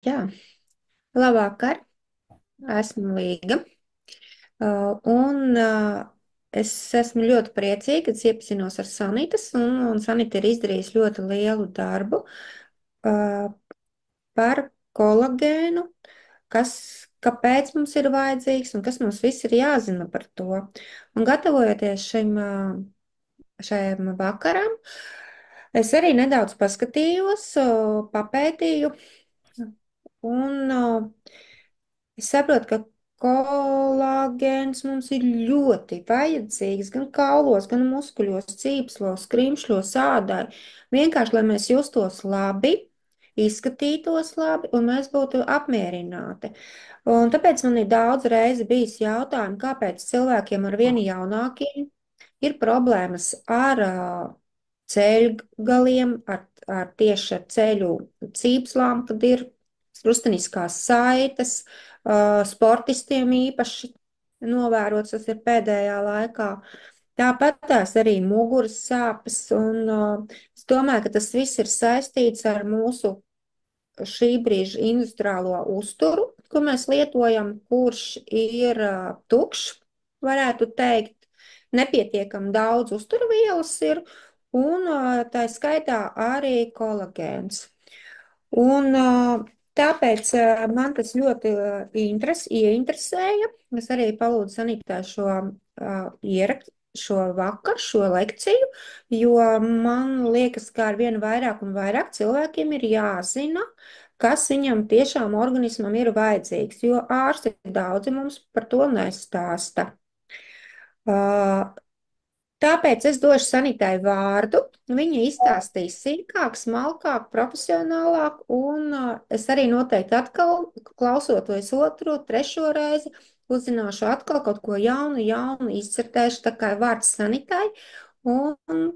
Jā, labvakar, esmu Līga. Un es esmu ļoti priecīga, ka es iepazinos ar Sanitas, un Sanita ir izdarījusi ļoti lielu darbu uh, par kolagēnu, kas, kāpēc mums ir vajadzīgs un kas mums viss ir jāzina par to. Un gatavojoties šajam vakaram, es arī nedaudz paskatījos, papētīju, un es saprotu, ka kolāgēns mums ir ļoti vajadzīgs gan kaulos, gan muskuļos, cīpslos, krimšļos, ādai. Vienkārši, lai mēs justos labi, izskatītos labi un mēs būtu apmierināti. Un tāpēc man ir daudz reizi bijis jautājumi, kāpēc cilvēkiem ar vieni jaunākiem ir problēmas ar ceļgaliem, ar tieši ar ceļu cīpslām, kad ir krusteniskās saites, sportistiem īpaši novērots, tas ir pēdējā laikā. Tāpat tās arī muguras sāpes, un es domāju, ka tas viss ir saistīts ar mūsu šī brīža industriālo uzturu, ko mēs lietojam, kurš ir tukšs, varētu teikt, nepietiekami daudz uzturvielas ir, un tā skaitā arī kolagēns. Un tāpēc man tas ļoti ieinteresēja. Es arī palūdzu Sanitā ierakstu, šo vakaru, šo lekciju, jo man liekas, ka ar vienu vairāk un vairāk cilvēkiem ir jāzina, kas viņam tiešām organismam ir vajadzīgs, jo ārsti daudzi mums par to nestāsta. Uh, Tāpēc es došu Sanitai vārdu. Viņa izstāstīs sīkāk, smalkāk, profesionālāk, un es arī noteikti atkal, klausoties otro, trešo reizi, uzzināšu atkal kaut ko jaunu, izcertēšu, tā kā vārds Sanitai, un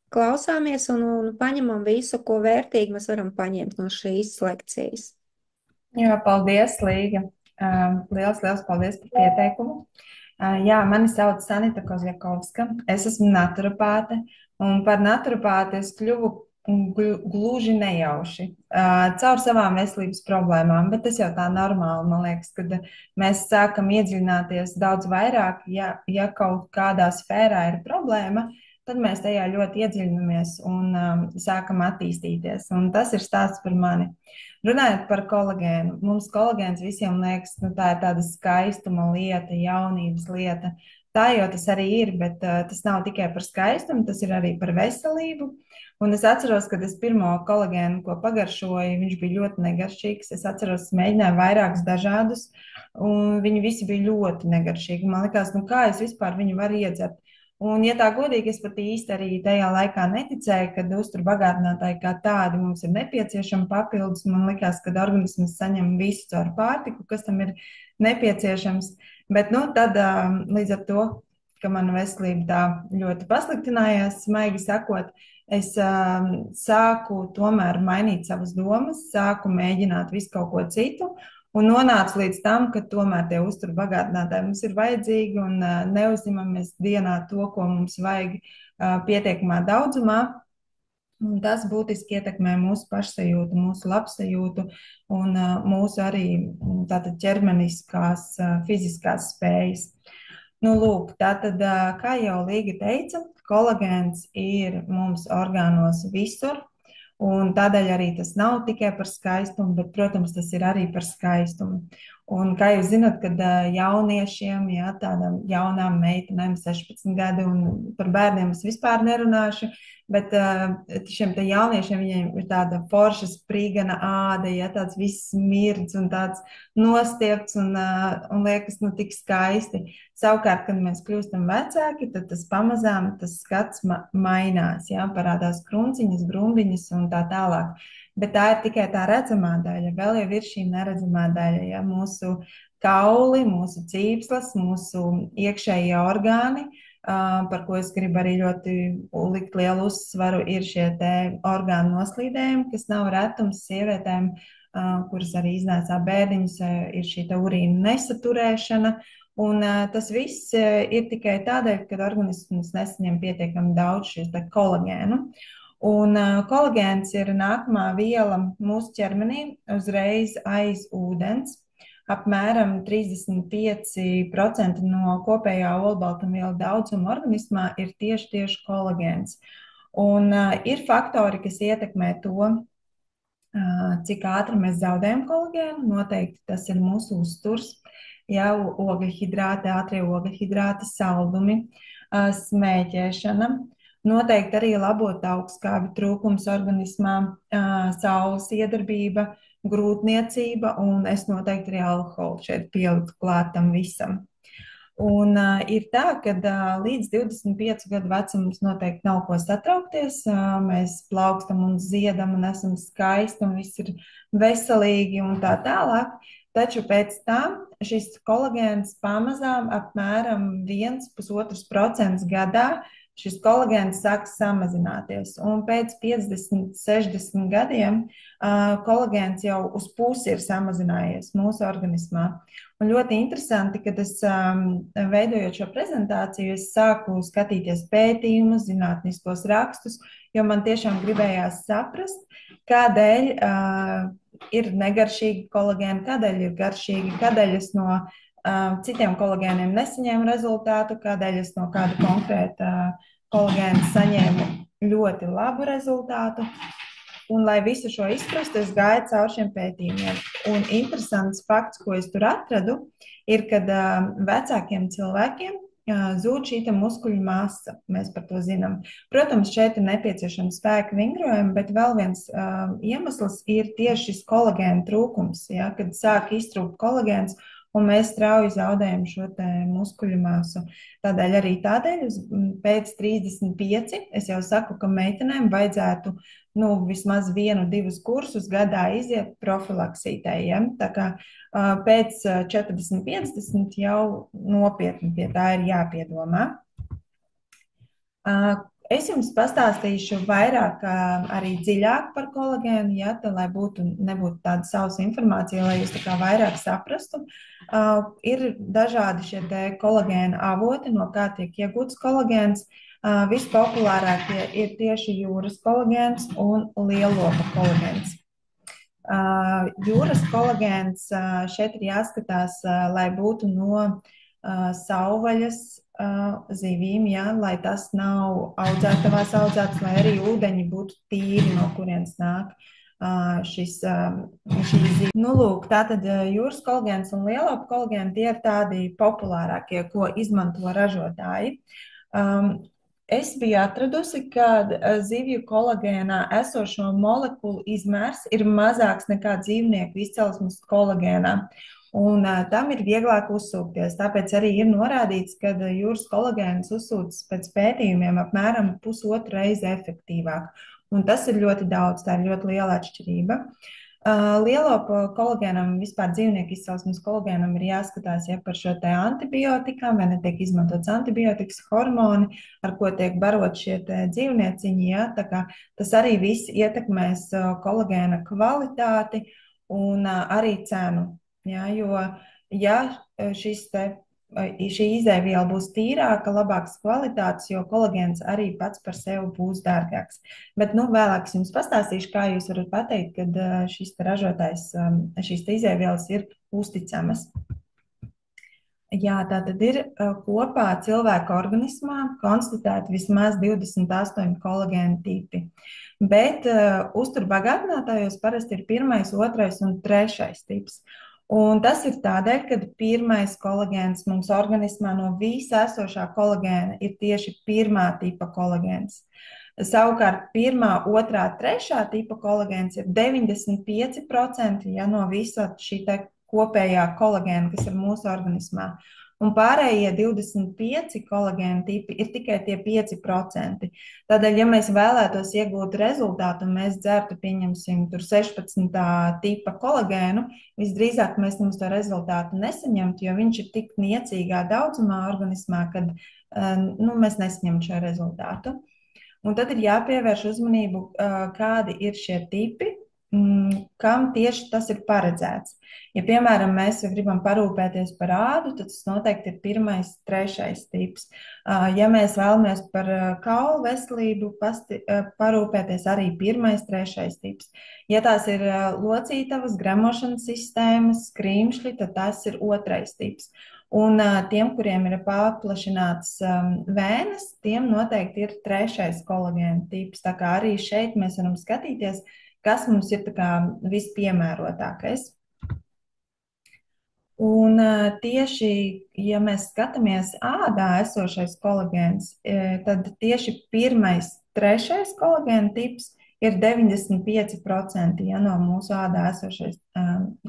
klausāmies un paņemam visu, ko vērtīgi mēs varam paņemt no šīs lekcijas. Jā, paldies, Līga. Liels paldies par pieteikumu. Jā, mani sauc Sanita Kozļakovska. Es esmu naturopāte, un par naturopāti es kļuvu gluži nejauši caur savām veselības problēmām, bet tas jau tā normāli, man liekas, kad mēs sākam iedziļināties daudz vairāk, ja kaut kādā sfērā ir problēma, tad mēs tajā ļoti iedziļinamies un sākam attīstīties. Un tas ir stāsts par mani. Runājot par kolagēnu, mums kolagēns visiem liekas, nu, tā ir tāda skaistuma lieta, jaunības lieta. Tā jau tas arī ir, bet tas nav tikai par skaistumu, tas ir arī par veselību. Un es atceros, kad es pirmo kolagēnu, ko pagaršoju, viņš bija ļoti negaršīgs. Es atceros, es mēģināju vairākus dažādus, un viņi visi bija ļoti negaršīgi. Man liekas, nu kā es vispār viņu varu iedzert? Un, ja tā godīgi, es pat īsti arī tajā laikā neticēju, ka uzturbagātinātāji kā tādi mums ir nepieciešami papildus. Man likās, ka organisms saņem visu caur pārtiku, kas tam ir nepieciešams. Bet, nu, tad līdz ar to, ka mana veselība tā ļoti pasliktinājās, maigi sakot, es sāku tomēr mainīt savas domas, sāku mēģināt visu kaut ko citu. Un nonāca līdz tam, ka tomēr tie uzturbagātinātāji mums ir vajadzīgi un neuzņemamies dienā to, ko mums vajag pietiekamā daudzumā. Un tas būtiski ietekmē mūsu pašsajūtu, mūsu labsajūtu un mūsu arī tātad ķermeniskās, fiziskās spējas. Nu, lūk, tātad, kā jau Līga teica, kolagēns ir mums orgānos visur. Un tādēļ arī tas nav tikai par skaistumu, bet, protams, tas ir arī par skaistumu. Un, kā jūs zināt, kad jauniešiem, jā, tādām jaunām meitenēm, 16 gadi, un par bērniem es vispār nerunāšu, bet šiem te jauniešiem viņiem ir tāda forša sprīgana āda, ja tāds viss mirdz un tāds nostiepts un liekas, nu, tik skaisti. Savukārt, kad mēs kļūstam vecāki, tad tas pamazām tas skats mainās, jā, parādās krunciņas, grumbiņas un tā tālāk. Bet tā ir tikai tā redzamā daļa. Vēl jau ir šī neredzamā daļa, ja mūsu kauli, mūsu cīpslas, mūsu iekšējie orgāni, par ko es gribu arī ļoti likt lielu uzsvaru, ir šie te orgānu noslīdējumi, kas nav retums sievietēm, kuras arī iznēsā bērniņus, ir šī te urīna nesaturēšana. Un tas viss ir tikai tādēļ, ka organisms nesaņem pietiekami daudz šīs kolagēnu. Un kolagēns ir nākamā viela mūsu ķermenī uzreiz aiz ūdens. Apmēram 35% no kopējā olbaltumvielu daudzuma organismā ir tieši kolagēns. Un ir faktori, kas ietekmē to, cik ātri mēs zaudējam kolagēnu. Noteikti tas ir mūsu uzturs, jau ogļhidrāti, ātrie ogļhidrāti, saldumi, smēķēšana. Noteikti arī labot augstskābju trūkums organismā, saules iedarbība, grūtniecība, un es noteikti arī alkoholu šeit pieliktu klāt tam visam. Un ir tā, ka līdz 25 gadu vecumam mums noteikti nav ko satraukties. Mēs plaukstam un ziedam un esam skaisti un viss ir veselīgi un tā tālāk. Taču pēc tam šis kolagēns pamazām apmēram 1,5% gadā šis kolagēns sāk samazināties. Un pēc 50, 60 gadiem kolagēns jau uz pusi ir samazinājies mūsu organismā. Un ļoti interesanti, ka es veidojot šo prezentāciju, es sāku skatīties pētījumus, zinātniskos rakstus, jo man tiešām gribējās saprast, kādēļ ir negaršīgi kolagēni, kādēļ ir garšīgi, kādēļ es no citiem kolagēniem nesaņēmu rezultātu, kādēļ es no kāda konkrēta kolagēna saņēmu ļoti labu rezultātu. Un, lai visu šo izprastu, es gāju cauri šiem pētījumiem. Un interesants fakts, ko es tur atradu, ir, ka vecākiem cilvēkiem zūd šī muskuļu masa. Mēs par to zinām. Protams, šeit ir nepieciešama spēka vingrojuma, bet vēl viens iemesls ir tieši šis kolagēna trūkums, ja, kad sāk iztrūkt kolagēns, un mēs strauji zaudējam šo muskuļu masu. Tādēļ pēc 35 es jau saku, ka meitenēm vajadzētu vismaz 1-2 kursus gadā iziet profilaksītei. Ja? Tā kā pēc 40, 50 jau nopietni pie tā ir jāpiedomā. Es jums pastāstīšu vairāk, arī dziļāk par kolagēnu, ja, lai nebūtu tāda sausa informācija, lai jūs tā kā vairāk saprastu. Ir dažādi šie kolagēna avoti, no kā tiek iegūts kolagēns. Vispopulārākie ir tieši jūras kolagēns un lielopa kolagēns. Jūras kolagēns šeit ir jāskatās, lai būtu no savvaļas zivīm, ja, lai tas nav audzētavās audzēts, lai arī ūdeņi būtu tīri, no kurienes nāk šī ziva. Lūk, tātad jūras kolagēns un lielopa kolagēni tie ir tādi populārākie, ko izmanto ražotāji. Es biju atradusi, ka zivju kolagēnā esošo molekulu izmērs ir mazāks nekā dzīvnieku izcelsmes kolagēnā. Un tam ir vieglāk uzsūkties. Tāpēc arī ir norādīts, ka jūras kolagēns uzsūcas pēc pētījumiem apmēram 1,5 reizi efektīvāk. Un tas ir ļoti daudz, tā ir ļoti liela atšķirība. Lielopa kolagēnam, vispār dzīvnieku izcelsmes kolagēnam ir jāskatās, ja par šo antibiotikām, vai netiek izmantots antibiotikas, hormoni, ar ko tiek barot šie dzīvnieciņi. Ja? Tā kā tas arī viss ietekmēs kolagēna kvalitāti un arī cenu. Ja, jo, ja šī izēviela būs tīrāka, labākas kvalitātes, jo kolagēns arī pats par sevi būs dārgāks. Bet vēlāk es jums pastāstīšu, kā jūs varat pateikt, kad šis ražotājs, šīs izēvielas ir uzticamas. Jā, tātad ir kopā cilvēka organismā konstatēti vismaz 28 kolagēna tipi. Bet uzturbagātinātājos parasti ir 1., 2. un 3. tips. Un tas ir tādēļ, ka pirmais kolagēns mums organismā no visa esošā kolagēna ir tieši 1. tipa kolagēns. Savukārt 1., 2., 3. tipa kolagēns ir 95% no visa šī kopējā kolagēna, kas ir mūsu organismā. Un pārējie 25 kolagēna tipi ir tikai tie 5%. Tādēļ, ja mēs vēlētos iegūt rezultātu un mēs dzertu, pieņemsim, 16. tipa kolagēnu, visdrīzāk mēs mums to rezultātu nesaņemtu, jo viņš ir tik niecīgā daudzumā organismā, kad mēs nesaņemtu šo rezultātu. Un tad ir jāpievērš uzmanību, kādi ir šie tipi. kam tieši tas ir paredzēts. Ja, piemēram, mēs gribam parūpēties par ādu, tad tas noteikti ir pirmais, trešais tips. Ja mēs vēlamies par kaulu veselību parūpēties, arī pirmais, trešais tips. Ja tās ir locītavas, gremošanas sistēmas, skrīmšļi, tad tas ir otrais tips. Un tiem, kuriem ir paplašināts vēnes, tiem noteikti ir trešais kolagēna tips. Tā kā arī šeit mēs varam skatīties, kas mums ir tā kā vispiemērotākais. Un tieši, ja mēs skatāmies ādā esošais kolagēns, tad tieši pirmais, trešais kolagēna tips ir 95% no mūsu ādā esošais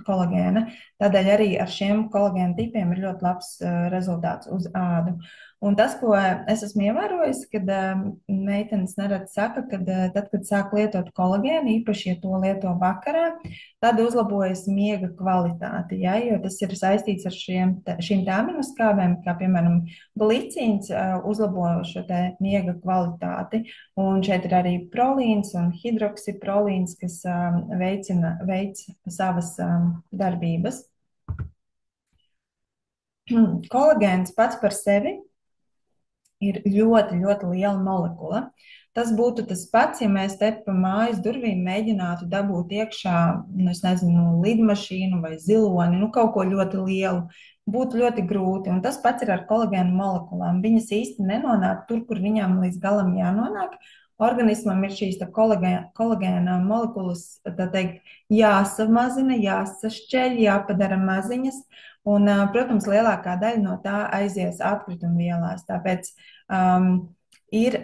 kolagēna. Tādēļ arī ar šiem kolagēna tipiem ir ļoti labs rezultāts uz ādu. Un tas, ko es esmu ievērojis, kad meitenes nerad saka, kad tad, kad sāk lietot kolagēnu, īpaši, ja to lieto vakarā, tad uzlabojas miega kvalitāte, ja, jo tas ir saistīts ar šīm aminoskābēm, kā piemēram glicīns uzlabo šo te miega kvalitāti. Un šeit ir arī prolīns un hidroksiprolīns, kas veic savas darbības. Kolagēns pats par sevi ir ļoti, ļoti liela molekula. Tas būtu tas pats, ja mēs te pa mājas durvīm mēģinātu dabūt iekšā, es nezinu, lidmašīnu vai ziloni, kaut ko ļoti lielu. Būtu ļoti grūti. Un tas pats ir ar kolagēnu molekulām. Viņas īsti nenonāk tur, kur viņām līdz galam jānonāk. Organismam ir šīs kolagēna molekulas, tā teikt, jāsamazina, jāsašķeļ, jāpadara maziņas. Un, protams, lielākā daļa no tā aizies atkritumvielās. Tāpēc ir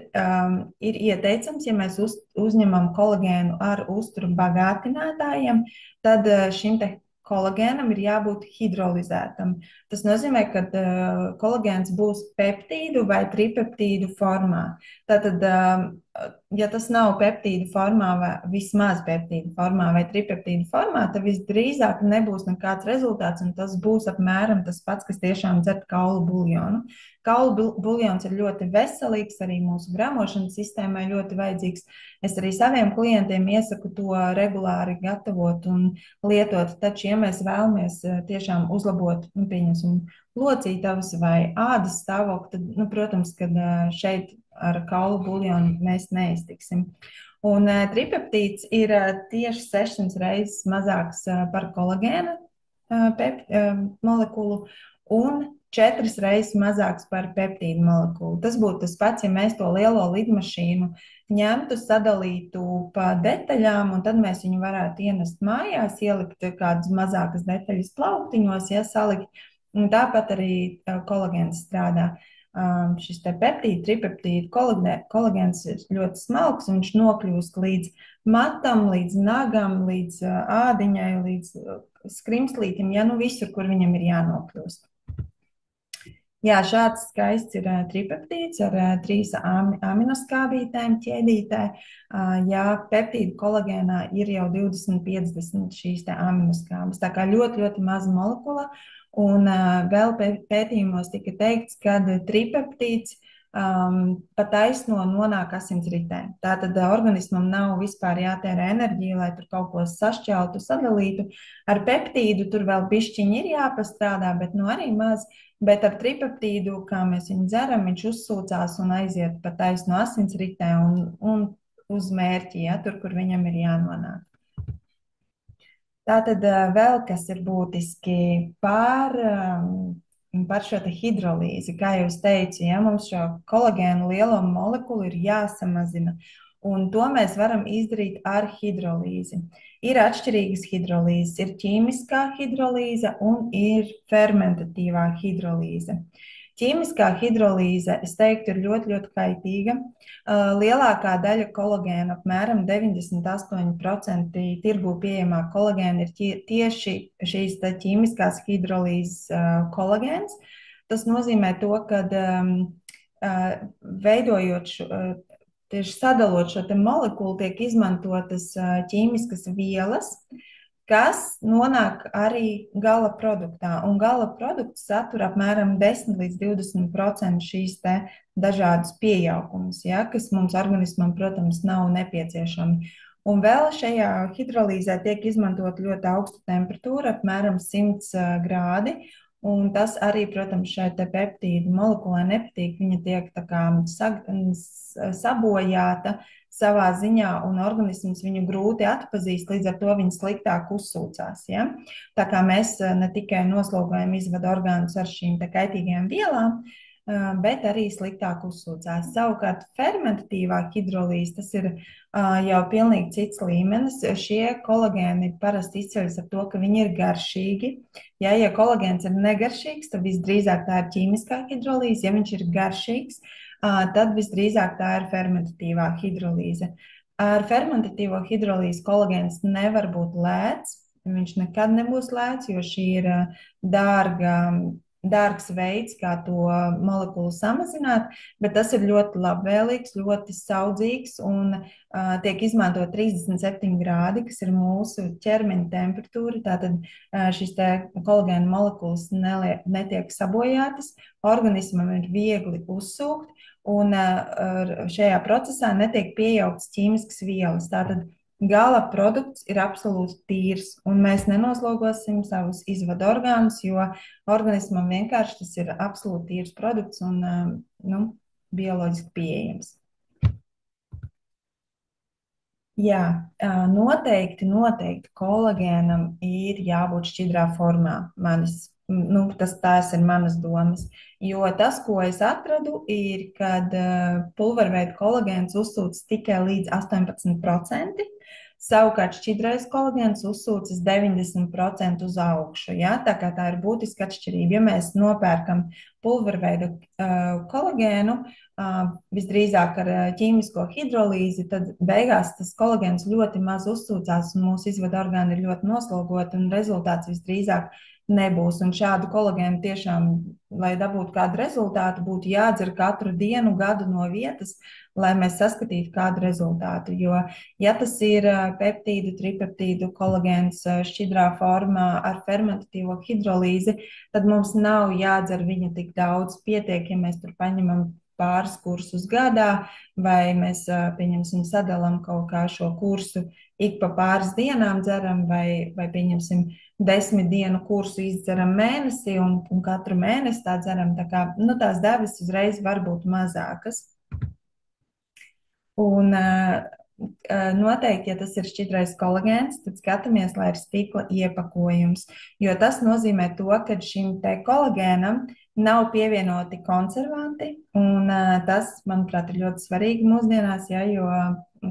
ieteicams, ja mēs uzņemam kolagēnu ar uzturu bagātinātājiem, tad šim te kolagēnam ir jābūt hidrolizētam. Tas nozīmē, ka kolagēns būs peptīdu vai tripeptīdu formā. Tātad, ja tas nav peptīdu formā, vai vismaz peptīdu formā vai tripeptīdu formā, tad visdrīzāk nebūs nekāds rezultāts, un tas būs apmēram tas pats, kas tiešām dzert kaulu buļļonu. Kaulu buļļons ir ļoti veselīgs, arī mūsu gramošanas sistēmai ļoti vajadzīgs. Es arī saviem klientiem iesaku to regulāri gatavot un lietot. Taču, ja mēs vēlamies tiešām uzlabot, pieņemsim, locītavas vai ādas stāvokli, tad, protams, kad šeit ar kaulu buļļonu mēs neiztiksim. Un tripeptīds ir tieši 600 reizes mazāks par kolagēna molekulu un 4 reizes mazāks par peptīdu molekulu. Tas būtu tas pats, ja mēs to lielo lidmašīnu ņemtu, sadalītu pa detaļām, un tad mēs viņu varētu ienest mājās, ielikt kādas mazākas detaļas plauktiņos, ja salikt. Un tāpat arī kolagēns strādā. Šis te peptīdu, tripeptīdu kolagēns ir ļoti smalks, un viņš nokļūst līdz matam, līdz nagam, līdz ādiņai, līdz skrimslītim, visur, kur viņam ir jānokļūst. Jā, šāds skaists ir tripeptīds ar 3 aminoskābītēm ķēdītē. Jā, peptīdu kolagēnā ir jau 20-50 šīs te aminoskābes. Tā kā ļoti, ļoti maza molekula. Un vēl pētījumos tika teikts, ka tripeptīds pa taisno nonāk asinsritē. Tātad organismam nav vispār jātērē enerģija, lai tur kaut ko sašķeltu, sadalītu. Ar peptīdu tur vēl bišķiņi ir jāpastrādā, bet arī maz. Bet ar tripeptīdu, kā mēs viņu dzeram, viņš uzsūcās un aiziet pa taisno asinsritē un uz mērķi, ja, tur, kur viņam ir jānonāk. Tātad vēl kas ir būtiski par šo te hidrolīzi. Kā jau es teicu, ja, mums šo kolagēnu lielo molekulu ir jāsamazina, un to mēs varam izdarīt ar hidrolīzi. Ir atšķirīgas hidrolīzes, ir ķīmiskā hidrolīze un ir fermentatīvā hidrolīze. Ķīmiskā hidrolīze, es teiktu, ir ļoti, ļoti kaitīga. Lielākā daļa kolagēna, apmēram 98% tirgū pieejamā kolagēna ir tieši šīs ķīmiskās hidrolīzes kolagēns. Tas nozīmē to, ka veidojot tieši sadalot šo te molekulu, tiek izmantotas ķīmiskas vielas, kas nonāk arī gala produktā. Un gala produkts satur apmēram 10-20% šīs te dažādas pieaugumus, ja, kas mums organismam, protams, nav nepieciešami. Un vēl šajā hidrolīzē tiek izmantot ļoti augsta temperatūra, apmēram 100 grādi. Un tas arī, protams, šai te peptīdu molekulai nepatīk. Viņa tiek tā kā sabojāta savā ziņā, un organisms viņu grūti atpazīst, līdz ar to viņa sliktāk uzsūcās. Ja? Tā kā mēs ne tikai noslogojam izvadu orgānus ar šīm te kaitīgajām vielām, bet arī sliktāk uzsūcās. Savukārt, fermentatīvā hidrolīze tas ir jau pilnīgi cits līmenis. Šie kolagēni parasti izceļas ar to, ka viņi ir garšīgi. Ja kolagēns ir negaršīgs, tad visdrīzāk tā ir ķīmiskā hidrolīze. Ja viņš ir garšīgs, tad visdrīzāk tā ir fermentatīvā hidrolīze. Ar fermentatīvo hidrolīzi kolagēns nevar būt lēts. Viņš nekad nebūs lēts, jo šī ir dārgs veids, kā to molekulu samazināt, bet tas ir ļoti labvēlīgs, ļoti saudzīgs un tiek izmantot 37 grādi, kas ir mūsu ķermeņa temperatūra. Tātad šīs te kolagēna molekulas netiek sabojātas, organismam ir viegli uzsūkt un šajā procesā netiek piejauktas ķīmiskas vielas. Tātad gala produkts ir absolūti tīrs, un mēs nenoslogosim savus izvadu orgānus, jo organismam vienkārši tas ir absolūti tīrs produkts un bioloģiski pieejams. Jā, noteikti kolagēnam ir jābūt šķidrā formā. Tās ir manas domas. Jo tas, ko es atradu, ir, kad pulverveida kolagēns uzsūc tikai līdz 18%. Savukārt šķidrais kolagēns uzsūcas 90% uz augšu. Ja? Tā kā tā ir būtiska atšķirība. Ja mēs nopērkam pulverveida kolagēnu, visdrīzāk ar ķīmisko hidrolīzi, tad beigās tas kolagēns ļoti maz uzsūcās un mūsu izvadu orgāni ir ļoti noslogoti un rezultāts visdrīzāk nebūs. Un šādu kolagēnu tiešām, lai dabūtu kādu rezultātu, būtu jādzer katru dienu, gadu no vietas, lai mēs saskatītu kādu rezultātu. Jo, ja tas ir peptīdu, tripeptīdu kolagēns šķidrā formā ar fermentatīvo hidrolīzi, tad mums nav jādzer viņa tik daudz. Pietiek, ja mēs tur paņemam pāris kursus gadā, vai mēs, pieņemsim, sadalām kaut kā šo kursu ik pa pāris dienām dzeram, vai pieņemsim, 10 dienu kursu izdzeram mēnesī un katru mēnesi tā dzeram. Tā kā, tās devas uzreiz var būt mazākas. Un noteikti, ja tas ir šķidrais kolagēns, tad skatāmies, lai ir stikla iepakojums, jo tas nozīmē to, ka šim te kolagēnam nav pievienoti konservanti, un tas, manuprāt, ir ļoti svarīgi mūsdienās, ja, jo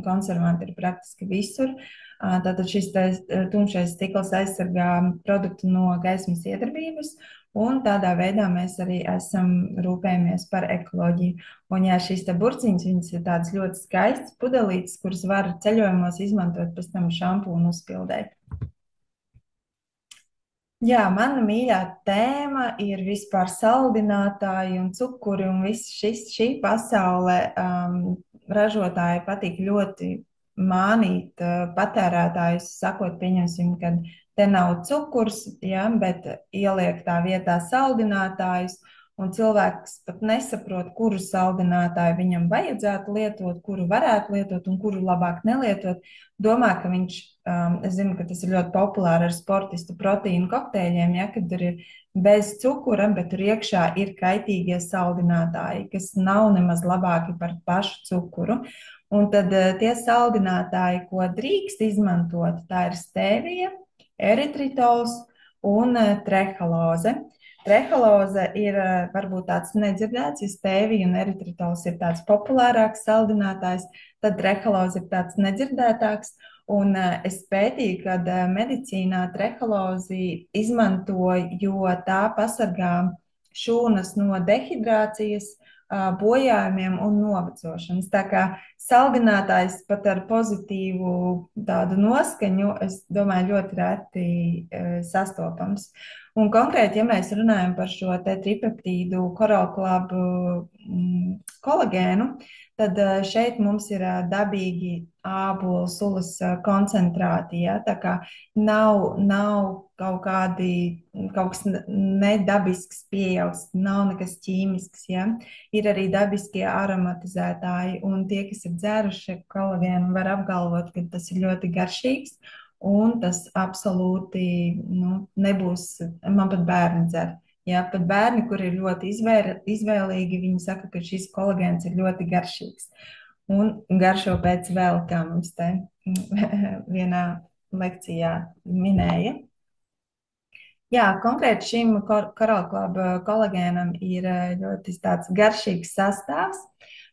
konservanti ir praktiski visur. Tātad šis tumšais stikls aizsargā produktu no gaismas iedarbības, un tādā veidā mēs arī rūpējamies par ekoloģiju. Un jā, šīs te burciņas, viņas ir tādas ļoti skaistas pudelītes, kuras var ceļojumos izmantot pēc tam šampūnu uzpildēt. Jā, mana mīļā tēma ir vispār saldinātāji un cukuri un viss šī pasaule. Ražotāji patīk ļoti mānīt patērētājus, sakot, pieņemsim, ka te nav cukurs, ja, bet ieliek tā vietā saldinātājus, un cilvēks pat nesaprot, kuru saldinātāju viņam vajadzētu lietot, kuru varētu lietot un kuru labāk nelietot. Domā, ka viņš, es zinu, ka tas ir ļoti populāri ar sportistu proteīnu kokteļiem, ja, kad tur ir bez cukura, bet tur iekšā ir kaitīgie saldinātāji, kas nav nemaz labāki par pašu cukuru. Un tad tie saldinātāji, ko drīkst izmantot, tā ir stēvija, eritritols un trehaloze. Trehaloze ir varbūt tāds nedzirdēts, ja stēvija un eritritols ir tāds populārāks saldinātājs, tad trehaloze ir tāds nedzirdētāks. Un es pētīju, ka medicīnā trehalozi izmanto, jo tā pasargā šūnas no dehidrācijas, bojājumiem un novecošanas. Tā kā saldinātājs pat ar pozitīvu tādu noskaņu, es domāju, ļoti reti sastopams. Un konkrēti, ja mēs runājam par šo te tripeptīdu koralklabu kolagēnu, tad šeit mums ir dabīgi ābolu sulas koncentrāti. Ja? Tā kā nav kaut kas nedabisks pieejams, nav nekas ķīmisks, ja. Ir arī dabiskie aromatizētāji, un tie, kas ir dzēruši kolagēnu, var apgalvot, ka tas ir ļoti garšīgs, un tas absolūti, nu, nebūs, man pat bērni dzer. Jā, pat bērni, kuri ir ļoti izvēlīgi, viņi saka, ka šis kolagēns ir ļoti garšīgs. Un garšo pēc vēl, kā mums te vienā lekcijā minēja. Jā, konkrēti šim korālklāba kolagēnam ir ļoti tāds garšīgs sastāvs,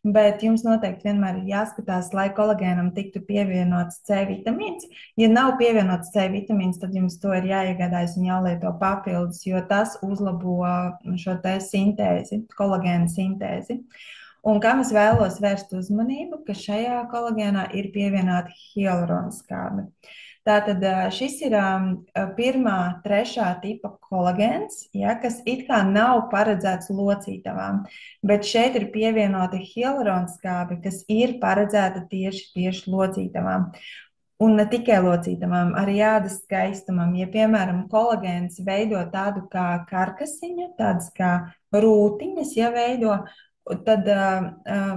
bet jums noteikti vienmēr ir jāskatās, lai kolagēnam tiktu pievienots C vitamīns. Ja nav pievienots C vitamīns, tad jums to ir jāiegādājas un jālieto papildus, jo tas uzlabo šo te sintēzi, kolagēna sintēzi. Un kam es vēlos vērst uzmanību, ka šajā kolagēnā ir pievienota hialuronskābe. Tātad šis ir pirmā, trešā tipa kolagēns, ja, kas it kā nav paredzēts locītavām, bet šeit ir pievienota hialuronskābe, kas ir paredzēta tieši locītavām. Un ne tikai locītavām, arī ādas skaistumam. Ja, piemēram, kolagēns veido tādu kā karkasiņu, tādas kā rūtiņas, ja veido, tad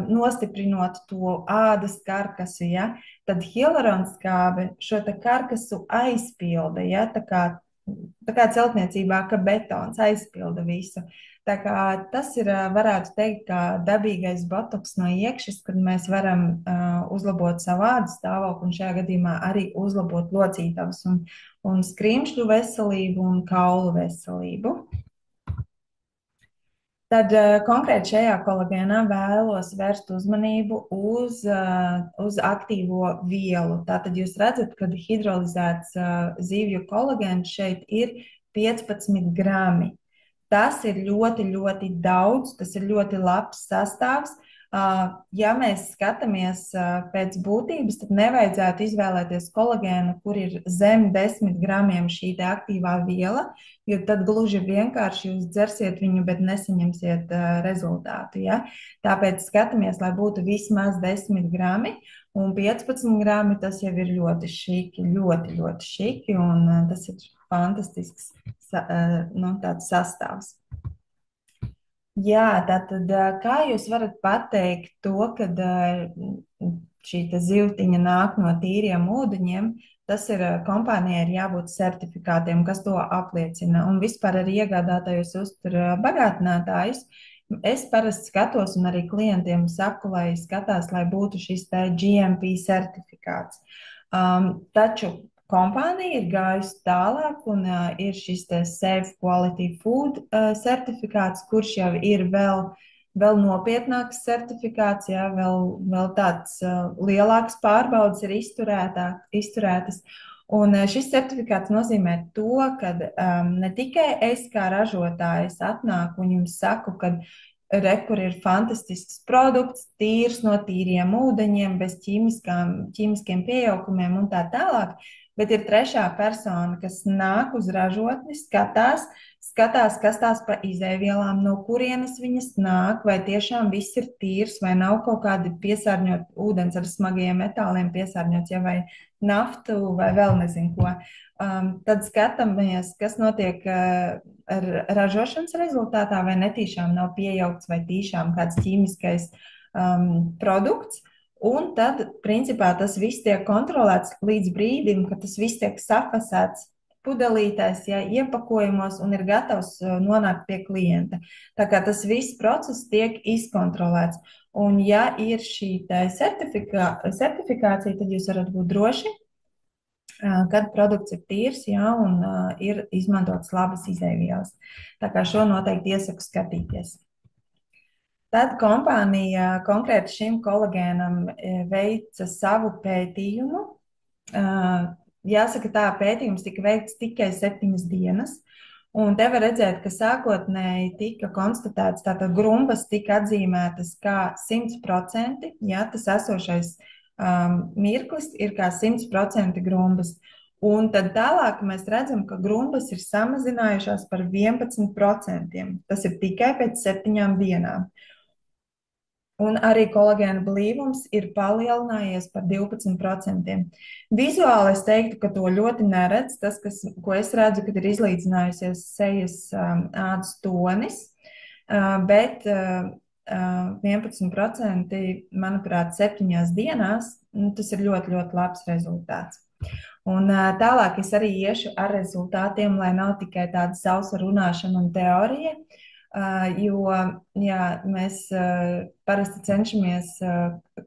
nostiprinot to ādas karkasu, ja, tad hialuronskābe šo te karkasu aizpilda, ja, tā kā celtniecībā, ka betons aizpilda visu. Tā kā tas ir, varētu teikt, kā dabīgais botoks no iekšas, kad mēs varam uzlabot savu ādas stāvokli un šajā gadījumā arī uzlabot locītavas un skrimšļu veselību un kaulu veselību. Tad konkrēti šajā kolagēnā vēlos vērst uzmanību uz aktīvo vielu. Tātad jūs redzat, ka hidrolizēts zivju kolagēns šeit ir 15 grami. Tas ir ļoti, ļoti daudz, tas ir ļoti labs sastāvs. Ja mēs skatāmies pēc būtības, tad nevajadzētu izvēlēties kolagēnu, kur ir zem 10 gramiem šī te aktīvā viela, jo tad gluži vienkārši jūs dzersiet viņu, bet nesaņemsiet rezultātu. Ja? Tāpēc skatāmies, lai būtu vismaz 10 grami, un 15 grami tas jau ir ļoti šiki, ļoti, ļoti šiki, un tas ir fantastisks tāds sastāvs. Jā, tātad kā jūs varat pateikt to, kad šī zivtiņa nāk no tīriem ūdeņiem, tas ir kompānijai ir jābūt certifikātiem, kas to apliecina, un vispār arī iegādātājus uztur bagātinātājus. Es parasti skatos un arī klientiem saku, lai skatās, lai būtu šis te GMP certifikāts. Taču kompānija ir gājusi tālāk un ir šis te Safe Quality Food certifikāts, kurš jau ir vēl nopietnāks certifikāts, jā, vēl tāds lielāks pārbaudas ir izturētas. Un šis certifikāts nozīmē to, ka ne tikai es kā ražotājs atnāku un jums saku, ka kur ir fantastisks produkts, tīrs no tīriem ūdeņiem, bez ķīmiskiem pieaukumiem un tā tālāk, bet ir trešā persona, kas nāk uz ražotni, skatās, kas tās pa izēvielām, no kurienes viņas nāk, vai tiešām viss ir tīrs, vai nav kaut kādi piesārņot ūdens ar smagajiem metāliem piesārņots, ja vai naftu, vai vēl nezinu ko. Tad skatāmies, kas notiek ar ražošanas rezultātā, vai netīšām nav piejaukts, vai tīšām kāds ķīmiskais produkts. Un tad, principā, tas viss tiek kontrolēts līdz brīdim, kad tas viss tiek safasēts pudelītēs, ja, iepakojumos un ir gatavs nonākt pie klienta. Tā kā tas viss process tiek izkontrolēts. Un ja ir šī certifikācija, tad jūs varat būt droši, kad produkts ir tīrs, ja, un ir izmantotas labas izēvielas. Tā kā šo noteikti iesaku skatīties. Tad kompānija konkrēti šim kolagēnam veica savu pētījumu. Jāsaka, tā pētījums tika veikts tikai 7 dienas. Un te var redzēt, ka sākotnēji tika konstatēts, tātad grumbas tika atzīmētas kā 100%, ja, tas esošais mirklis ir kā 100% grumbas. Un tad tālāk mēs redzam, ka grumbas ir samazinājušās par 11%. Tas ir tikai pēc 7 dienām. un arī kolagēna blīvums ir palielinājies par 12%. Vizuāli es teiktu, ka to ļoti neredz. Tas, ko es redzu, kad ir izlīdzinājusies sejas ādas tonis, bet 11%, manuprāt, 7 dienās, tas ir ļoti, ļoti labs rezultāts. Un tālāk es arī iešu ar rezultātiem, lai nav tikai tāda sausa runāšana un teorija, jo jā, mēs parasti cenšamies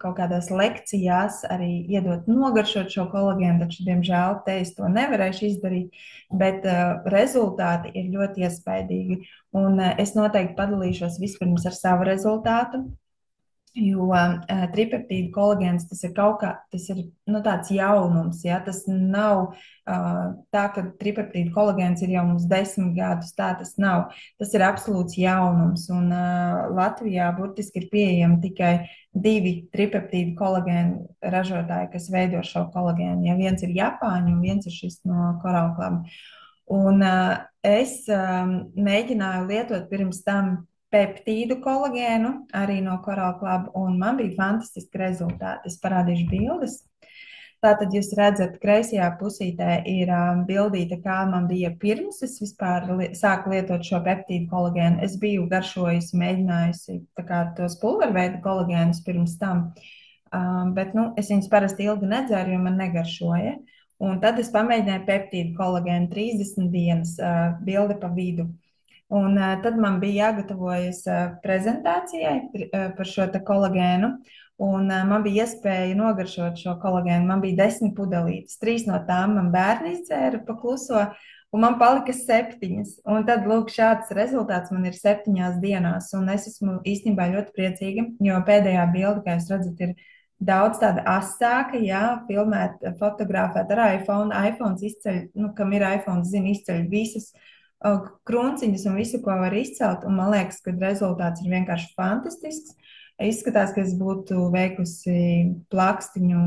kaut kādās lekcijās arī iedot nogaršot šo kolagēnu, taču, diemžēl, te es to nevarēšu izdarīt, bet rezultāti ir ļoti iespaidīgi. Un es noteikti padalīšos vispirms ar savu rezultātu. Jo tripeptīdu kolagēns tas ir tāds jaunums. Ja? Tas nav tā, ka tripeptīdu kolagēns ir jau mums 10 gadus. Tā tas nav. Tas ir absolūts jaunums. Un Latvijā burtiski ir pieejami tikai 2 tripeptīdu kolagēnu ražotāji, kas veido šo kolagēnu. Ja? Viens ir Japāņu un viens ir šis no Coral Club. Un es mēģināju lietot pirms tam peptīdu kolagēnu, arī no Coral Club, un man bija fantastiski rezultāti. Es parādīšu bildes. Tātad jūs redzat, kreisajā pusītē ir bildīte, kā man bija pirms es vispār sāku lietot šo peptīdu kolagēnu. Es biju garšojusi, mēģinājusi tos pulverveidu kolagēnus pirms tam, bet es viņus parasti ilgi nedzēru, jo man negaršoja. Un tad es pamēģināju peptīdu kolagēnu 30 dienas, bilde pa vidu. Un tad man bija jāgatavojas prezentācijai par šo te kolagēnu, un man bija iespēja nogaršot šo kolagēnu. Man bija 10 pudelītes, 3 no tām man bērni izdzēra pa kluso, un man palika 7. Un tad, lūk, šāds rezultāts man ir 7 dienās, un es esmu īstenībā ļoti priecīga, jo pēdējā bilde, kā jūs redzat, ir daudz tāda asāka, jā, filmēt, fotografēt ar iPhone. iPhones izceļ, kam ir iPhone, zina, izceļ visas krunciņus un visu, ko var izcelt, un man liekas, ka rezultāts ir vienkārši fantastisks. Izskatās, ka es būtu veikusi plakstiņu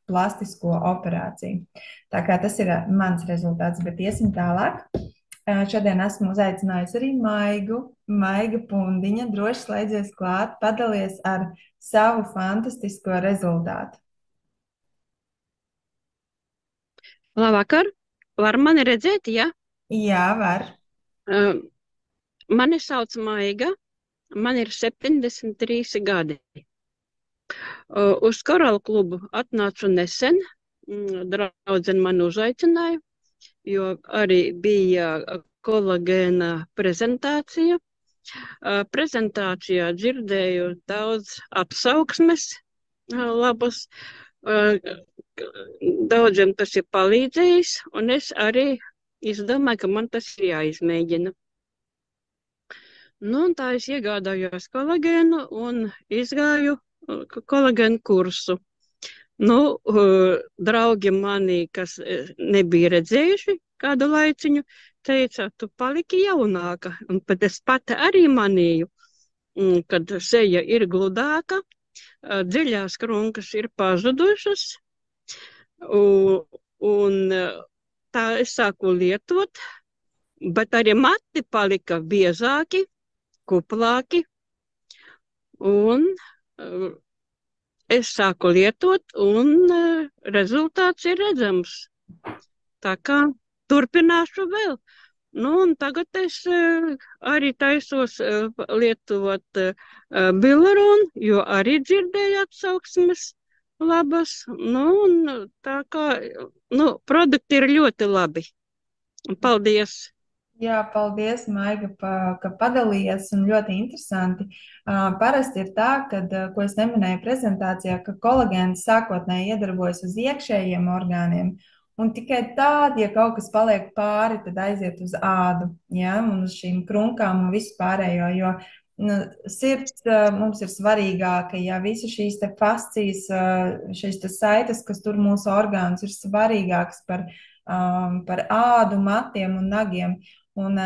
plastisko operāciju. Tā kā tas ir mans rezultāts, bet iesim tālāk. Šodien esmu uzaicinājusi arī Maiga Pundiņa. Droši slēdzies klāt, padalies ar savu fantastisko rezultātu. Labvakar! Var mani redzēt, ja? Jā, var. Mani sauc Maiga, man ir 73 gadi. Uz Coral klubu atnācu nesen, draudzene mani uzaicināja, jo arī bija kolagēna prezentācija. Prezentācijā dzirdēju daudz apsauksmes labas, daudziem tas ir palīdzējis, un es arī izdomāju, ka man tas ir jāizmēģina. Un tā es iegādājos kolagēnu un izgāju kolagēnu kursu. Draugi mani, kas nebija redzējuši kādu laiciņu, teica, tu paliki jaunāka. Un pat es pati arī manīju, kad seja ir gludāka, dziļās krunkas ir pazudušas, un tā es sāku lietot, bet arī mati palika biezāki, kuplāki, un es sāku lietot, un rezultāts ir redzams. Tā kā turpināšu vēl. Un tagad es arī taisos lietot Bilaronu, jo arī dzirdēju atsauksmes labas. Un tā kā produkti ir ļoti labi. Paldies! Jā, paldies, Maiga, ka padalījies, un ļoti interesanti. Parasti ir tā, ko es neminēju prezentācijā, ka kolagēns sākotnēji iedarbojas uz iekšējiem orgāniem, un tikai tad, ja kaut kas paliek pāri, tad aiziet uz ādu, ja, un uz šīm krunkām un visu pārējo, jo sirds mums ir svarīgāka, ja visi šīs te fascijas, šīs te saites, kas tur mūsu orgānus, ir svarīgāks par ādu, matiem un nagiem. Un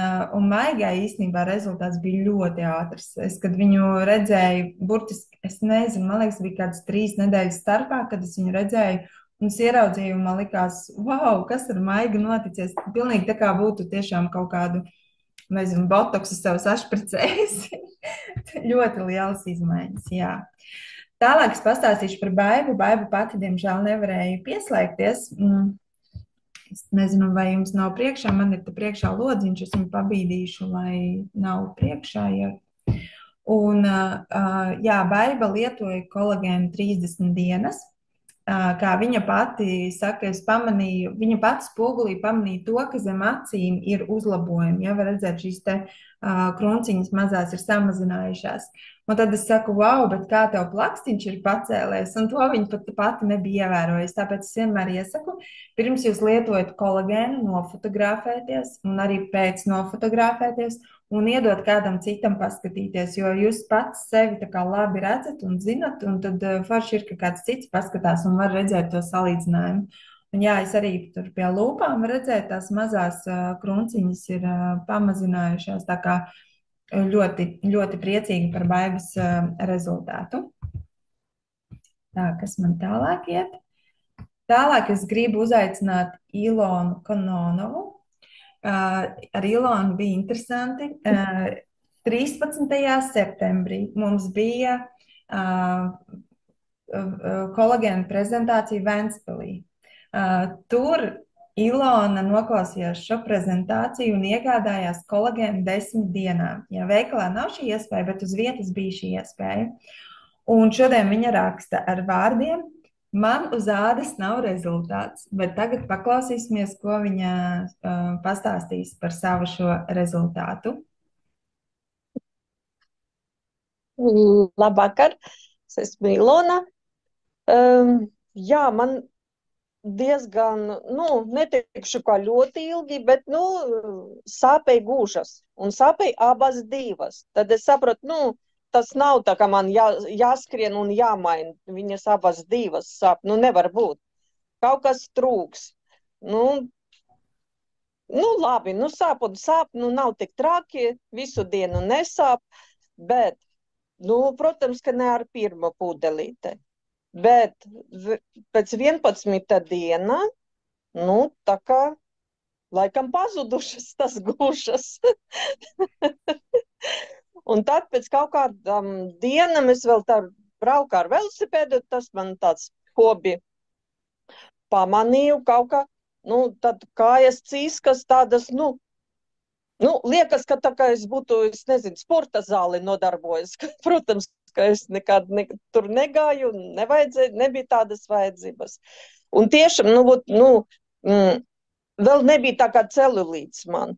Maigai īstenībā rezultāts bija ļoti ātrs. Es, kad viņu redzēju, burtiski, es nezinu, man liekas, bija kādas 3 nedēļas starpā, kad es viņu redzēju, un es ieraudzīju, un man likās, wow, kas ar Maigu noticies? Pilnīgi tā kā būtu tiešām kaut kādu, nezinu, botoksu sev sašpricējusi. Ļoti lielas izmaiņas, jā. Tālāk es pastāstīšu par Baibu. Baiba pati, diemžēl, nevarēja pieslēgties. Es nezinu, vai jums nav priekšā, man ir te priekšā lodziņš, es viņu pabīdīšu, lai nav priekšā. Ja. Un, jā, Baiba lietoja kolagēnu 30 dienas. Kā viņa pati saka, es pamanīju, viņa pati spogulī pamanīja to, ka zem acīm ir uzlabojumi. Ja var redzēt, šīs te krunciņas mazās ir samazinājušās. Un tad es saku, wow, bet kā tev plakstiņš ir pacēlēs? Un to viņa pat pati nebija ievērojusi. Tāpēc es vienmēr iesaku, pirms jūs lietojat kolagēnu, nofotografēties un arī pēc nofotografēties un iedot kādam citam paskatīties, jo jūs pats sevi tā kā labi redzat un zinat, un tad forši ir, ka kāds cits paskatās un var redzēt to salīdzinājumu. Un jā, es arī tur pie lūpām varu redzēt, tās mazās krunciņas ir pamazinājušās, tā kā ļoti, ļoti priecīgi par Baibas rezultātu. Tā, kas man tālāk iet? Tālāk es gribu uzaicināt Ilonu Kanonovu. Ar Ilonu bija interesanti. 13. septembrī mums bija kolagēna prezentācija Ventspilī. Tur Ilona noklausījās šo prezentāciju un iegādājās kolagēnu 10 dienām. Jā, veikalā nav šī iespēja, bet uz vietas bija šī iespēja. Un šodien viņa raksta ar vārdiem: man uz ādas nav rezultāts, bet tagad paklausīsimies, ko viņa pastāstīs par savu šo rezultātu. Labvakar, es esmu Ilona. Jā, man diezgan, neteikšu kā ļoti ilgi, bet, sāpēja gūžas un sāpēja abas divas. Tad es saprotu, tas nav tā, ka man jāskrien un jāmaina. Viņas abas divas sāp. Nevar būt. Kaut kas trūks. Labi, sāp un sāp. Nav tik traki. Visu dienu nesāp. Bet, protams, ka ne ar pirmo pudelīte. Bet pēc 11. diena, tā kā laikam pazudušas tas gūšas. Un tad pēc kaut kādām dienām es vēl tā braucu ar velosipēdu, tas man tāds hobi. Pamanīju kaut kā, tad kājas cīskas tādas, liekas, ka tā kā es būtu, es nezinu, sporta zāli nodarbojos. Protams, ka es nekad tur negāju, nebija tādas vajadzības. Un tiešām, vēl nebija tā kā celulīts man.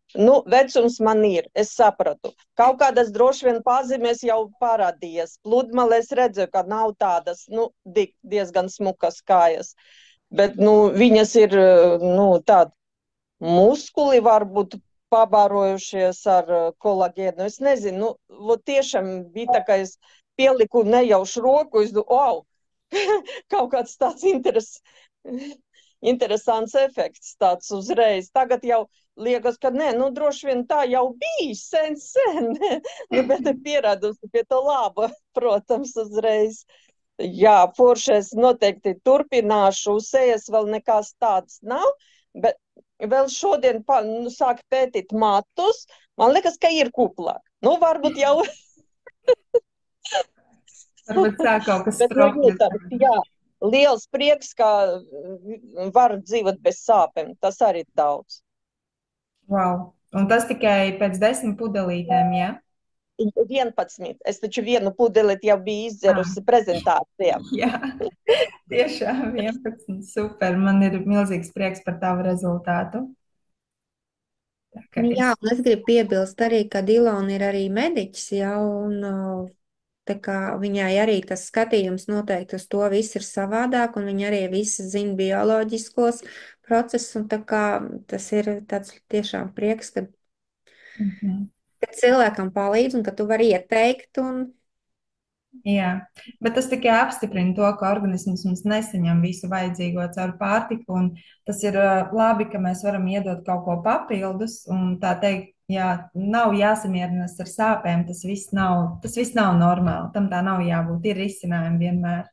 Vecums man ir, es sapratu. Kaut kādas droši vien pazīmes jau parādījies. Pludmalēs redzu, ka nav tādas, diezgan smukas kājas. Bet, viņas ir, tādi muskuli varbūt pabārojušies ar kolagēnu. Es nezinu, tiešām bija tā, ka es pieliku nejaušu roku, es domāju, kaut kāds tāds interesants efekts tāds uzreiz. Tagad jau liekas, ka nē, droši vien tā jau bija sen, bet pieradusi pie tā laba, protams, uzreiz. Jā, foršais noteikti turpināšu, sejas vēl nekas tāds nav, bet vēl šodien sāk pētīt matus, man liekas, ka ir kuplāk. Varbūt jau. Varbūt sāk kaut kas sprokļus. Jā. Liels prieks, ka var dzīvot bez sāpēm. Tas arī daudz. Wow. Un tas tikai pēc 10 pudelītēm, jā? 11. Es taču vienu pudelīti jau biju izdzerusi prezentācijā. Jā, tiešām 11. Super. Man ir milzīgs prieks par tavu rezultātu. Jā, un es gribu piebilst arī, ka Ilona ir arī mediķis, jā, un tā kā viņai arī tas skatījums noteikti uz to viss ir savādāk, un viņa arī visi zina bioloģiskos procesus, un tā kā tas ir tāds tiešām prieks, ka cilvēkam palīdz, un ka tu vari ieteikt, un jā, bet tas tikai apstiprina to, ka organisms mums nesaņem visu vajadzīgo caur pārtiku, un tas ir labi, ka mēs varam iedot kaut ko papildus, un tā teikt, jā, nav jāsamierinās ar sāpēm, tas viss nav normāli, tam tā nav jābūt, ir risinājumi vienmēr.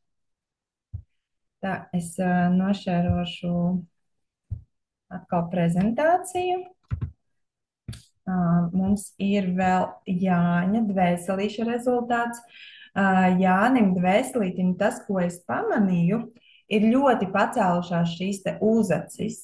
Tā, es nošērošu atkal prezentāciju. mums ir vēl Jāņa dvēselīša rezultāts. Jānim dvēselītim tas, ko es pamanīju, ir ļoti pacēlušās šīs te uzacis.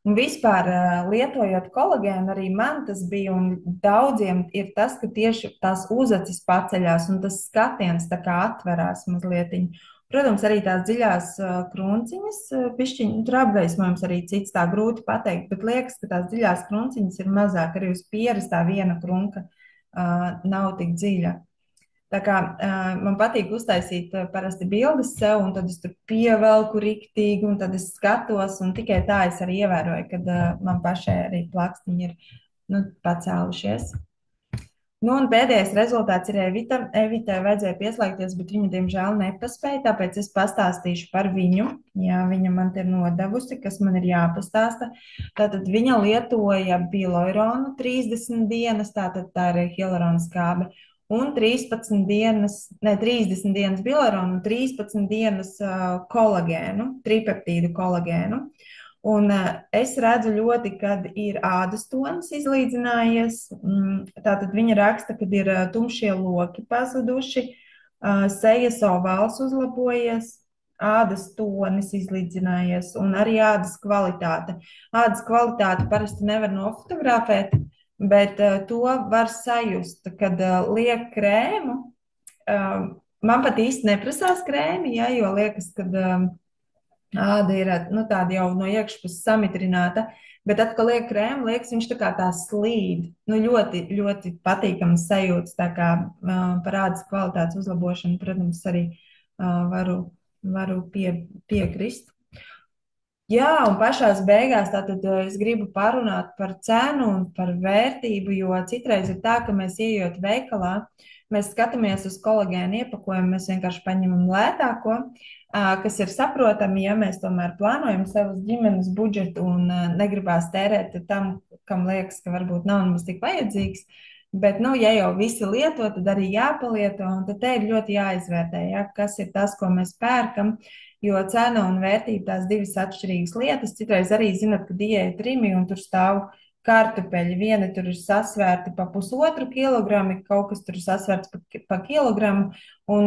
Un vispār lietojot kolagēnu, arī man tas bija, un daudziem ir tas, ka tieši tās uzacis paceļās un tas skatiens tā kā atverās mazlietiņ. Protams, arī tās dziļās krunciņas, pišķiņu, tur apgaismojums arī cits tā grūti pateikt, bet liekas, ka tās dziļās krunciņas ir mazāk, arī uz pieres tā viena krunka nav tik dziļa. Tā kā man patīk uztaisīt parasti bildes sev, un tad es tur pievelku riktīgi, un tad es skatos, un tikai tā es arī ievēroju, kad man pašai arī plakstiņi ir pacēlušies. Nu, un pēdējais rezultāts ir Evita. Evitai vajadzēja pieslēgties, bet viņa, diemžēl, nepaspēja, tāpēc es pastāstīšu par viņu. Jā, viņa man te ir nodevusi, kas man ir jāpastāsta. Tātad viņa lietoja biloironu 30 dienas, tātad tā ir hialurona skābe, un 30 dienas biloironu un 13 dienas kolagēnu, tripeptīdu kolagēnu. Un es redzu ļoti, kad ir ādas tonis izlīdzinājies. Tātad viņa raksta, kad ir tumšie loki pazuduši, sejas ovāls uzlabojies, ādas tonis izlīdzinājies un arī ādas kvalitāte. Ādas kvalitāti parasti nevar nofotografēt, bet to var sajust, kad liek krēmu. Man pat īsti neprasās krēmi, ja, jo liekas, kad āda ir tāda jau no iekšpuses samitrināta, bet tad, kad liek krēmu, liekas, viņš tā kā tā slīd. Ļoti, ļoti patīkams sajūtas, tā kā par ādas kvalitātes uzlabošanu, protams, arī varu piekrist. Jā, un pašās beigās tātad es gribu parunāt par cenu un par vērtību, jo citreiz ir tā, ka mēs ieejot veikalā, mēs skatāmies uz kolagēnu iepakojumu, mēs vienkārši paņemam lētāko, kas ir saprotami, ja mēs tomēr plānojam savas ģimenes budžetu un negribās tērēt tam, kam liekas, ka varbūt nav nemaz tik vajadzīgs. Bet, ja jau visi lieto, tad arī jāpalieto, un tad te ir ļoti jāizvērtē, ja, kas ir tas, ko mēs pērkam, jo cena un vērtība tās divas atšķirīgas lietas. Citreiz arī zinat, kad ieej trimi un tur stāv kartupeļi. Vieni tur ir sasvērti pa 1,5 kilogramu, kaut kas tur ir sasvērts pa kilogramu, un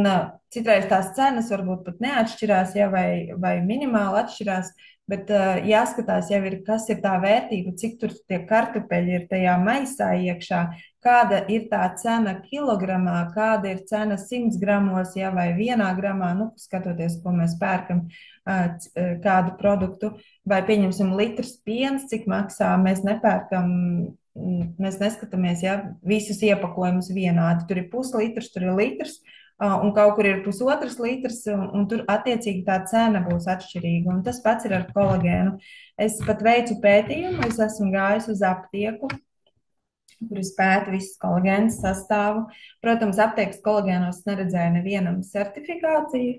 citreiz tās cenas varbūt pat neatšķirās, ja, vai minimāli atšķirās, bet jāskatās jau ir, kas ir tā vērtība, cik tur tie kartupeļi ir tajā maisā iekšā, kāda ir tā cena kilogramā, kāda ir cena 100 gramos, ja, vai 1 gramā, skatoties, ko mēs pērkam, kādu produktu, vai pieņemsim litrs piens, cik maksā, mēs nepērkam, mēs neskatāmies, ja, visus iepakojumus vienādi, tur ir puslitrs, tur ir litrs, un kaut kur ir 1,5 litrs, un tur attiecīgi tā cena būs atšķirīga, un tas pats ir ar kolagēnu. Es pat veicu pētījumu, es esmu gājusi uz aptieku, kur es pētu visu kolagēnu sastāvu. Protams, aptiekas kolagēnos neredzēju nevienam certifikāciju,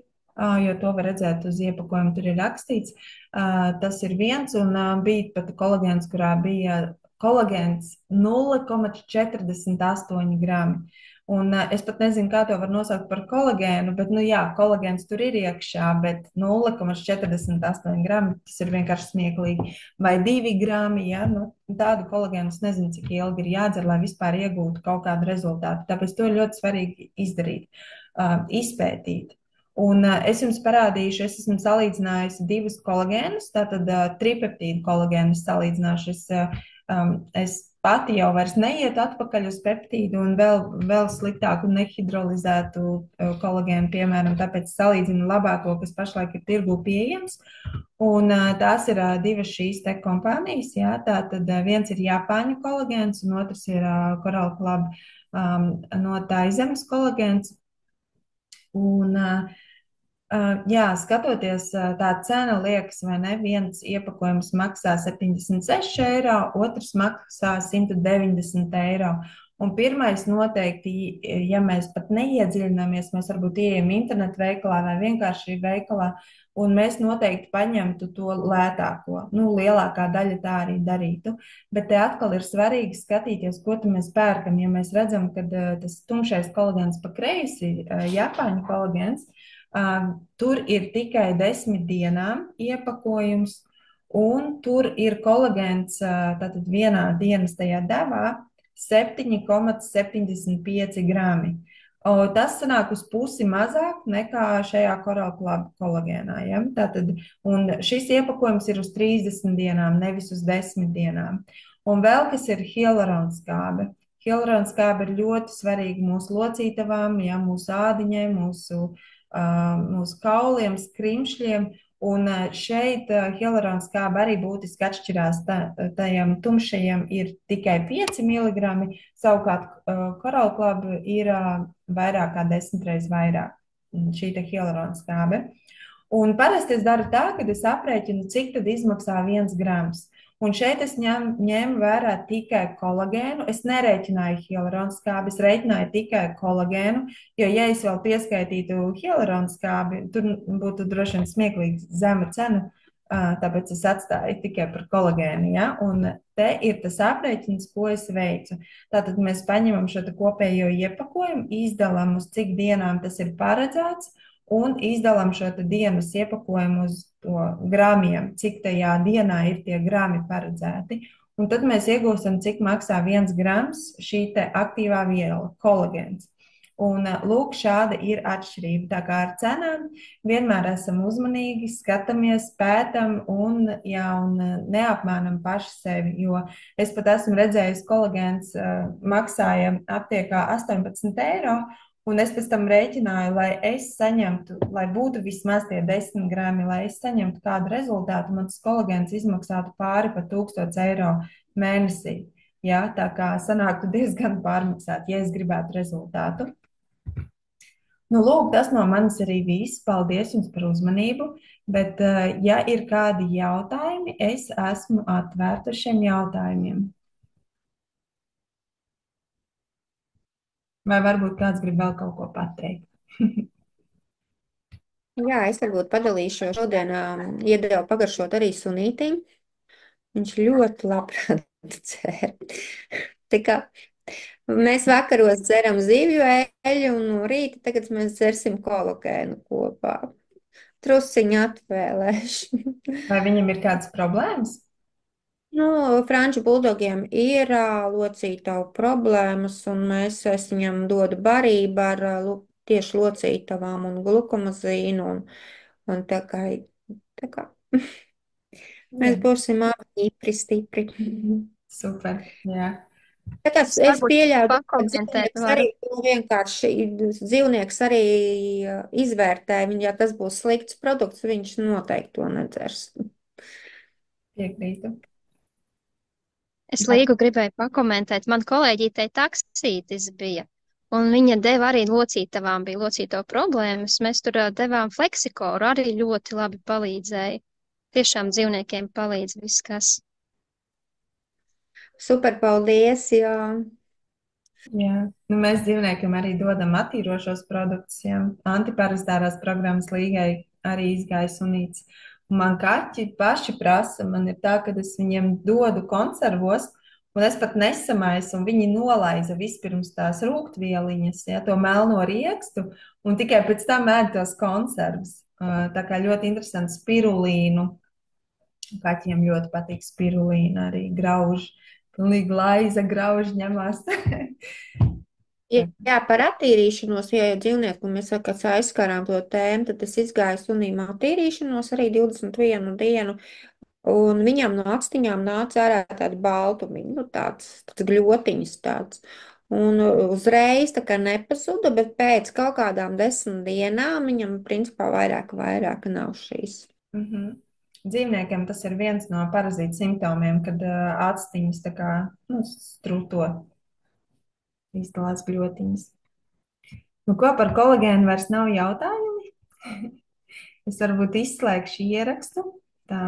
jo to var redzēt uz iepakojumu, tur ir rakstīts. Tas ir viens, un bija pat kolagēns, kurā bija kolagēns 0,48 grami. Un es pat nezinu, kā to var nosaukt par kolagēnu, bet, jā, kolagēns tur ir iekšā, bet 0,48 grami, tas ir vienkārši smieklīgi. Vai 2 grami, ja, tādu kolagēnu es nezinu, cik ilgi ir jādzer, lai vispār iegūtu kaut kādu rezultātu. Tāpēc to ir ļoti svarīgi izdarīt, izpētīt. Un es jums parādīšu, es esmu salīdzinājusi divus kolagēnus, tātad tripeptīdu kolagēnus salīdzināšu. Es pati jau vairs neietu atpakaļ uz peptīdu un vēl sliktāku nehidrolizētu kolagēnu, piemēram, tāpēc salīdzinu labāko, kas pašlaik ir tirgū pieejams. Un tās ir divas šīs te kompānijas, jā, tātad viens ir Japāņu kolagēns un otrs ir Coral Club no Taizemes kolagēns. Un, jā, skatoties, tā cena liekas, vai ne, viens iepakojums maksā 76 eiro, otrs maksā 190 eiro. Un pirmais noteikti, ja mēs pat neiedziļināmies, mēs varbūt ieejam internetu veikalā vai vienkārši veikalā, un mēs noteikti paņemtu to lētāko. Lielākā daļa tā arī darītu. Bet te atkal ir svarīgi skatīties, ko mēs pērkam. Ja mēs redzam, ka tas tumšais kolagēns pa kreisi, Japāņu kolagēns, tur ir tikai 10 dienām iepakojums, un tur ir kolagēns tātad vienā dienas tajā devā 7,75 grami. Tas sanāk uz pusi mazāk nekā šajā korāla kolagēnā. Ja? Tātad, un šis iepakojums ir uz 30 dienām, nevis uz 10 dienām. Un vēl kas ir hialuronskābe. Hialuronskābe ir ļoti svarīga mūsu locītavām, ja, mūsu ādiņai, mūsu kauliem, skrimšļiem. Un šeit hialuronskābe arī būtiski atšķirās. Tajam tumšajam ir tikai 5 mg, savukārt korālklāba ir vairāk kā 10 reizes vairāk šī hialuronskābe. Un parasti es daru tā, ka es aprēķinu, cik tad izmaksā 1 grams. Un šeit es ņēmu vērā tikai kolagēnu. Es nerēķināju hialuronskābi, es rēķināju tikai kolagēnu, jo, ja es vēl pieskaitītu hialuronskābi, tur būtu droši vien smieklīgi zema cena, tāpēc es atstāju tikai par kolagēnu. Ja? Un te ir tas aprēķins, ko es veicu. Tātad mēs paņemam šo kopējo iepakojumu, izdalām uz cik dienām tas ir paredzēts, un izdalām šo dienas iepakojumu uz to gramiem, cik tajā dienā ir tie grami paredzēti. Un tad mēs iegūstam, cik maksā 1 grams šī aktīvā viela, kolagēns. Un lūk, šāda ir atšķirība. Tā kā ar cenām vienmēr esam uzmanīgi, skatāmies, pētam un neapmānam paši sevi. Jo es pat esmu redzējis, kolagēns maksāja aptiekā 18 eiro. Un es pēc tam rēķināju, lai es saņemtu, lai būtu vismaz tie 10 grami, lai es saņemtu kādu rezultātu, man tas kolagēns izmaksātu pāri par 1000 eiro mēnesī. Ja? Tā kā sanāktu diezgan pārmaksāt, ja es gribētu rezultātu. Nu, lūk, tas no manis arī viss. Paldies jums par uzmanību. Bet, ja ir kādi jautājumi, es esmu atvērta šiem jautājumiem. Vai varbūt kāds grib vēl kaut ko pateikt? Jā, es varbūt padalīšos. Šodien iedevu pagaršot arī sunītim. Viņš ļoti labprāt dzer. Tā kā mēs vakaros dzeram zivju eļu, un no rīta tagad mēs dzersim kolagēnu kopā. Trusiņu atvēlēšu. Vai viņam ir kādas problēmas? Nu, franču buldogiem ir locītavu problēmas, un es viņam dodu barību ar tieši locītavām un glukomazīnu, un tā kā mēs būsim abi stipri. Super, jā. Tā kā es pieļauju, ka pakomentēt dzīvnieks arī izvērtē, ja tas būs slikts produkts, viņš noteikti to nedzers. Piekrītu. Es Līgu gribēju pakomentēt. Man kolēģītei taksītis bija, un viņa deva arī locītavām, bija locītavu problēmas. Mēs tur devām Flexikoru, arī ļoti labi palīdzēja. Tiešām dzīvniekiem palīdz viss, kas. Super, paldies, jā. Jā, nu, mēs dzīvniekiem arī dodam attīrošos produktus. Jā. Antiparasitārās programmas Līgai arī izgāja sunīts. Man kaķi paši prasa, man ir tā, ka es viņiem dodu konservos, un es pat nesamaisu, un viņi nolaiza vispirms tās rūgtvieliņas, ja, to melno riekstu, un tikai pēc tam ēd tos konservus. Tā kā ļoti interesanti spirulīnu. Kaķiem ļoti patīk spirulīna, arī grauž. Pilnīgi laiza grauž ņemās. Jā, par attīrīšanos, ja jau dzīvnieku mēs aizskārām to tēmu, tad es izgāju sunīm attīrīšanos arī 21 dienu, un viņam no actiņām nāca ārā tādi baltumiņi, nu tāds gļotiņas tāds. Un uzreiz tā kā nepazuda, bet pēc kaut kādām 10 dienām viņam principā vairāk nav šīs. Dzīvniekiem tas ir viens no parazītu simptomiem, kad actiņas tā kā strūto. Izdalās gļotiņas. Nu, ko par kolagēnu vairs nav jautājumi? Es varbūt izslēgšu ierakstu. Tā,